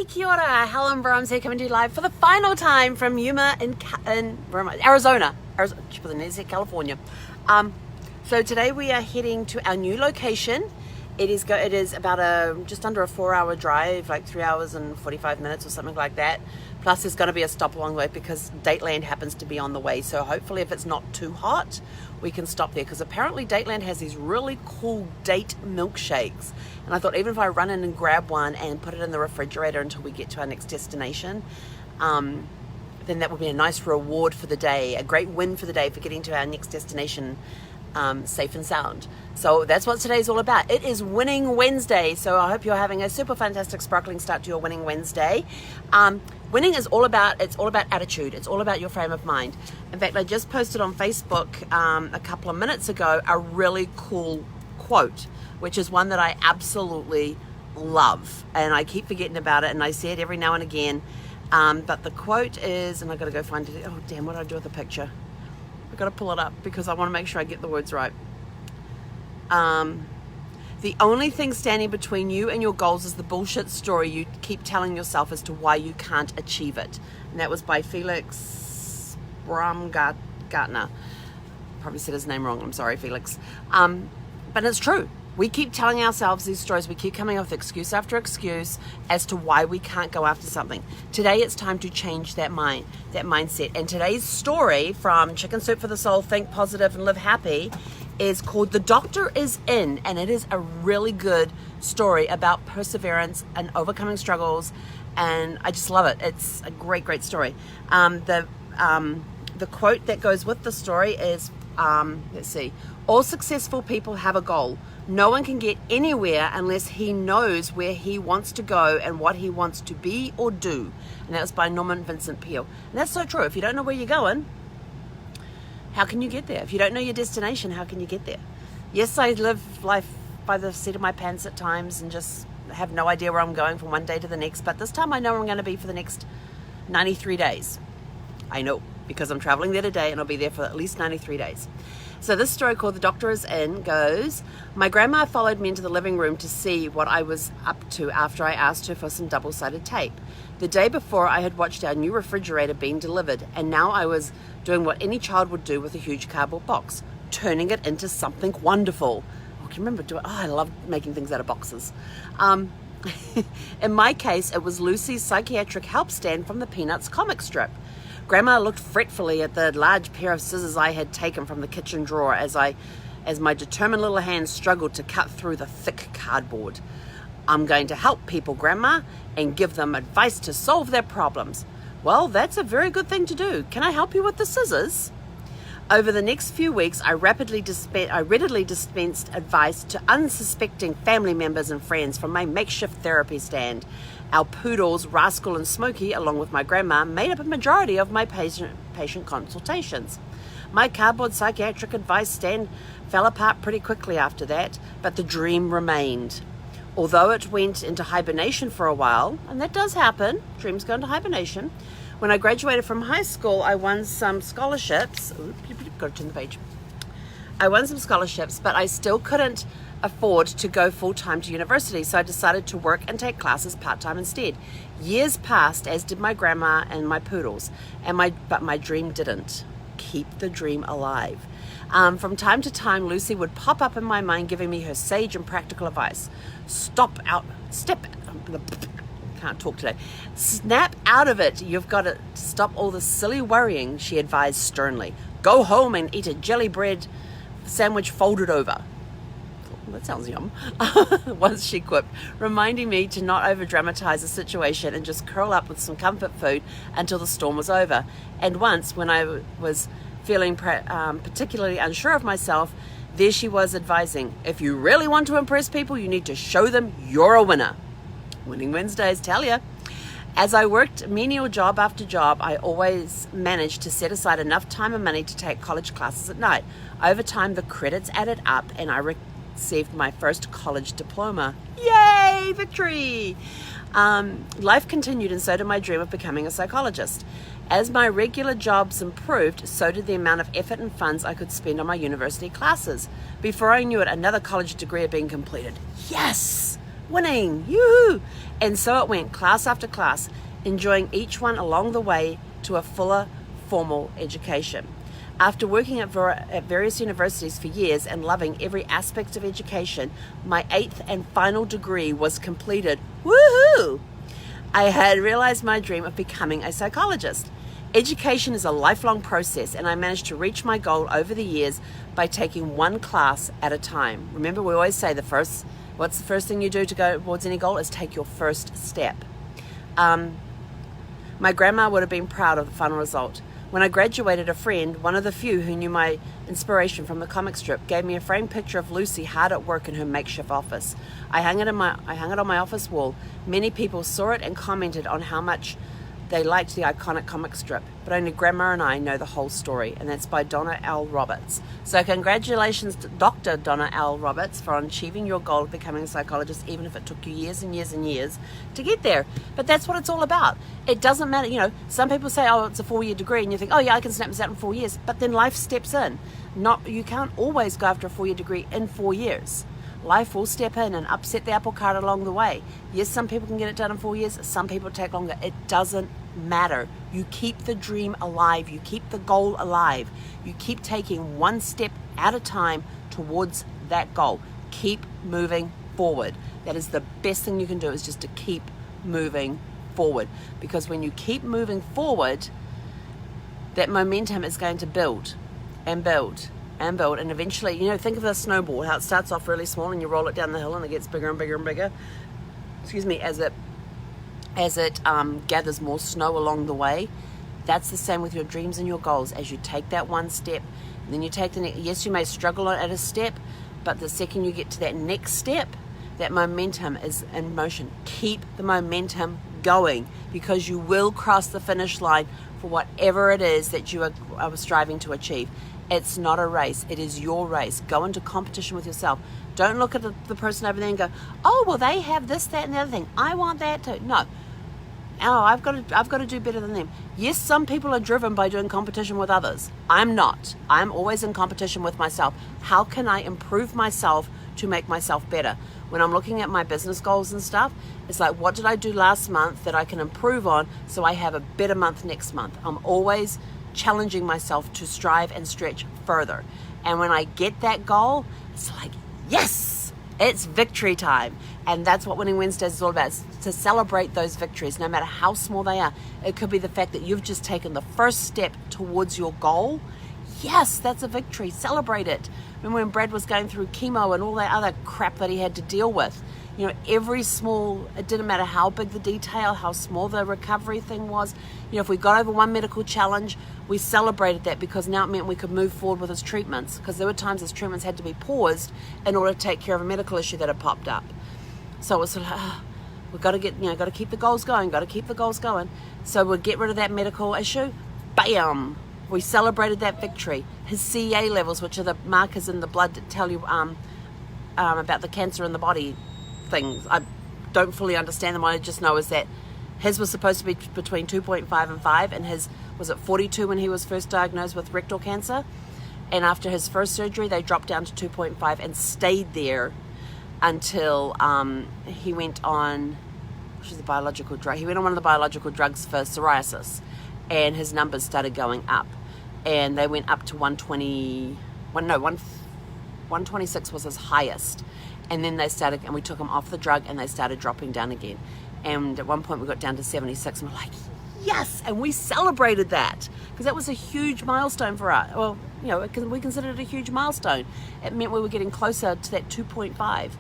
Kia ora, Helen Brahms here coming to you live for the final time from Yuma in Arizona. Cheaper than it, California. So today we are heading to our new location. It is about just under a 4-hour drive, like 3 hours and 45 minutes or something like that. Plus there's going to be a stop along the way because Dateland happens to be on the way. So hopefully if it's not too hot, we can stop there, because apparently Dateland has these really cool date milkshakes. And I thought even if I run in and grab one and put it in the refrigerator until we get to our next destination, then that would be a nice reward for the day, a great win for the day for getting to our next destination safe and sound. So that's what today's all about. It is Winning Wednesday, so I hope you're having a super fantastic sparkling start to your Winning Wednesday. Winning is all about attitude. It's all about your frame of mind. In fact, I just posted on Facebook a couple of minutes ago a really cool quote, which is one that I absolutely love, and I keep forgetting about it, and I say it every now and again. But the quote is, and I've got to go find it. Oh damn, what did I do with the picture? I've got to pull it up because I want to make sure I get the words right. The only thing standing between you and your goals is the bullshit story you keep telling yourself as to why you can't achieve it. And that was by Felix Baumgartner. Probably said his name wrong. I'm sorry, Felix. But it's true. We keep telling ourselves these stories. We keep coming up with excuse after excuse as to why we can't go after something. Today, it's time to change that mindset. And today's story from Chicken Soup for the Soul, Think Positive and Live Happy, is called The Doctor Is In. And it is a really good story about perseverance and overcoming struggles. And I just love it. It's a great, great story. The quote that goes with the story is, let's see, all successful people have a goal. No one can get anywhere unless he knows where he wants to go and what he wants to be or do. And that was by Norman Vincent Peale. And that's so true. If you don't know where you're going, how can you get there? If you don't know your destination, how can you get there? Yes, I live life by the seat of my pants at times and just have no idea where I'm going from one day to the next. But this time I know where I'm going to be for the next 93 days. I know, because I'm traveling there today and I'll be there for at least 93 days. So this story called The Doctor Is In goes, my grandma followed me into the living room to see what I was up to after I asked her for some double-sided tape. The day before, I had watched our new refrigerator being delivered, and now I was doing what any child would do with a huge cardboard box, turning it into something wonderful. Oh, can you remember doing? Oh, I love making things out of boxes. In my case, it was Lucy's psychiatric help stand from the Peanuts comic strip. Grandma looked fretfully at the large pair of scissors I had taken from the kitchen drawer as my determined little hands struggled to cut through the thick cardboard. I'm going to help people, Grandma, and give them advice to solve their problems. Well, that's a very good thing to do. Can I help you with the scissors? Over the next few weeks, I readily dispensed advice to unsuspecting family members and friends from my makeshift therapy stand. Our poodles, Rascal and Smokey, along with my grandma, made up a majority of my patient consultations. My cardboard psychiatric advice stand fell apart pretty quickly after that, but the dream remained. Although it went into hibernation for a while, and that does happen, dreams go into hibernation. When I graduated from high school, I won some scholarships. Got to turn the page. I won some scholarships, but I still couldn't afford to go full-time to university, so I decided to work and take classes part-time instead. Years passed, as did my grandma and my poodles, but my dream didn't. Keep the dream alive. From time to time, Lucy would pop up in my mind, giving me her sage and practical advice. Can't talk today. Snap out of it. You've got to stop all the silly worrying, she advised sternly. Go home and eat a jelly bread sandwich folded over. That sounds yum. Once she quipped, reminding me to not over-dramatize the situation and just curl up with some comfort food until the storm was over. And once, when I was feeling particularly unsure of myself, there she was advising, if you really want to impress people, you need to show them you're a winner. Winning Wednesdays, tell ya. As I worked menial job after job, I always managed to set aside enough time and money to take college classes at night. Over time, the credits added up and I received my first college diploma. Yay, victory! Life continued, and so did my dream of becoming a psychologist. As my regular jobs improved, so did the amount of effort and funds I could spend on my university classes. Before I knew it, another college degree had been completed. Yes! winning, yoo-hoo. And so it went, class after class, enjoying each one along the way to a fuller formal education. After working at various universities for years and loving every aspect of education, my 8th and final degree was completed. Woohoo! I had realized my dream of becoming a psychologist. Education is a lifelong process, and I managed to reach my goal over the years by taking one class at a time. Remember, we always say what's the first thing you do to go towards any goal is take your first step. My grandma would have been proud of the final result. When I graduated, a friend, one of the few who knew my inspiration from the comic strip, gave me a framed picture of Lucy hard at work in her makeshift office. I hung it on my office wall. Many people saw it and commented on how much they liked the iconic comic strip, but only Grandma and I know the whole story, and that's by Donna L. Roberts. So congratulations to Dr. Donna L. Roberts for achieving your goal of becoming a psychologist, even if it took you years and years and years to get there. But that's what it's all about. It doesn't matter, some people say, oh, it's a 4-year degree, and you think, oh yeah, I can snap this out in 4 years, but then life steps in. You can't always go after a 4-year degree in 4 years. Life will step in and upset the apple cart along the way. Yes, some people can get it done in 4 years, some people take longer. It doesn't matter. You keep the dream alive. You keep the goal alive. You keep taking one step at a time towards that goal. Keep moving forward. That is the best thing you can do, is just to keep moving forward. Because when you keep moving forward, that momentum is going to build and build and build, and eventually, think of a snowball, how it starts off really small and you roll it down the hill and it gets bigger and bigger and bigger, as it gathers more snow along the way. That's the same with your dreams and your goals. As you take that one step, and then you take the next. Yes, you may struggle at a step, but the second you get to that next step, that momentum is in motion. Keep the momentum going, because you will cross the finish line for whatever it is that you are striving to achieve. It's not a race. It is your race. Go into competition with yourself. Don't look at the person over there and go, oh, well, they have this, that, and the other thing. I want that too. No. Oh, I've got to do better than them. Yes, some people are driven by doing competition with others. I'm not. I'm always in competition with myself. How can I improve myself to make myself better? When I'm looking at my business goals and stuff, it's like, what did I do last month that I can improve on so I have a better month next month? I'm always challenging myself to strive and stretch further. And when I get that goal, it's like, yes, it's victory time. And that's what Winning Wednesdays is all about, is to celebrate those victories, no matter how small they are. It could be the fact that you've just taken the first step towards your goal. Yes, that's a victory. Celebrate it. Remember when Brad was going through chemo and all that other crap that he had to deal with? Every small, it didn't matter how big the detail, how small the recovery thing was. If we got over one medical challenge, we celebrated that, because now it meant we could move forward with his treatments, because there were times his treatments had to be paused in order to take care of a medical issue that had popped up. So it was sort of, we've got to got to keep the goals going, So we'd get rid of that medical issue. Bam! We celebrated that victory. His CA levels, which are the markers in the blood that tell you about the cancer in the body things. I don't fully understand them. What I just know is that his was supposed to be between 2.5 and 5, and his was at 42 when he was first diagnosed with rectal cancer. And after his first surgery, they dropped down to 2.5 and stayed there until he went on, which is a biological drug. He went on one of the biological drugs for psoriasis, and his numbers started going up, and they went up to 126 was his highest. And then we took him off the drug, and they started dropping down again. And at one point we got down to 76, and we're like, yes! And we celebrated that, because that was a huge milestone for us. Well, we considered it a huge milestone. It meant we were getting closer to that 2.5.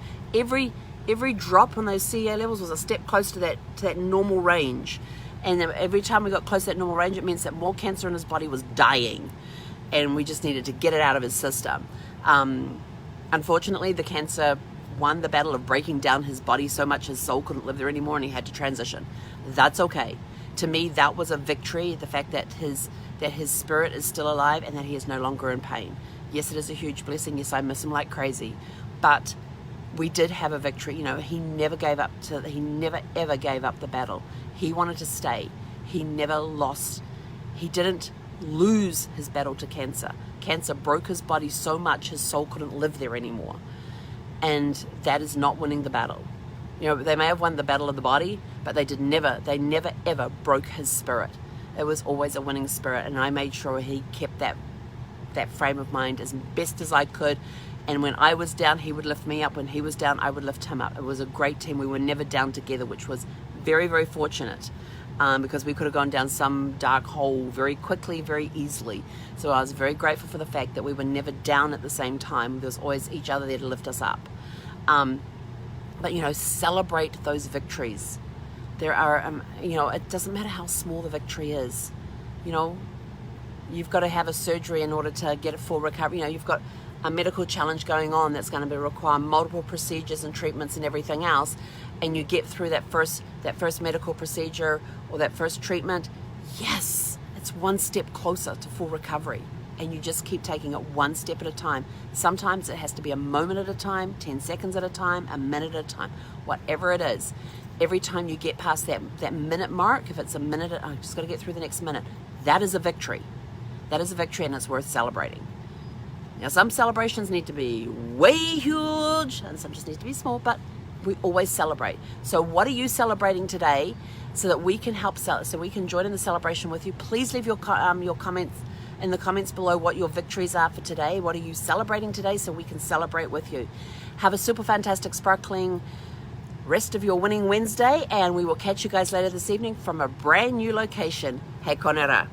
Every drop on those CA levels was a step closer to that normal range. And every time we got close to that normal range, it means that more cancer in his body was dying, and we just needed to get it out of his system. Unfortunately, the cancer won the battle of breaking down his body so much his soul couldn't live there anymore, and he had to transition. That's okay. To me, that was a victory, the fact that his spirit is still alive and that he is no longer in pain. Yes, it is a huge blessing. Yes, I miss him like crazy. But we did have a victory. He never ever gave up the battle. He wanted to stay. He never lost. He didn't lose his battle to cancer. Cancer broke his body so much his soul couldn't live there anymore. And that is not winning the battle. You know, they may have won the battle of the body, but they never ever broke his spirit. It was always a winning spirit, and I made sure he kept that frame of mind as best as I could. And when I was down, he would lift me up. When he was down, I would lift him up. It was a great team. We were never down together, which was very, very fortunate, because we could have gone down some dark hole very quickly, very easily. So I was very grateful for the fact that we were never down at the same time. There was always each other there to lift us up. But, you know, celebrate those victories. There are, you know, it doesn't matter how small the victory is. You know, you've got to have a surgery in order to get a full recovery. You know, you've got a medical challenge going on that's going to require multiple procedures and treatments and everything else, and you get through that first medical procedure or that first treatment. Yes, it's one step closer to full recovery, and you just keep taking it one step at a time. Sometimes it has to be a moment at a time, 10 seconds at a time, a minute at a time, whatever it is. Every time you get past that minute mark, if it's a minute, I've just got to get through the next minute, that is a victory. That is a victory, and it's worth celebrating. Now, some celebrations need to be way huge, and some just need to be small, but we always celebrate. So what are you celebrating today so that we can help, so we can join in the celebration with you? Please leave your comments in the comments below what your victories are for today. What are you celebrating today so we can celebrate with you? Have a super fantastic, sparkling rest of your winning Wednesday, and we will catch you guys later this evening from a brand new location. Hei konera.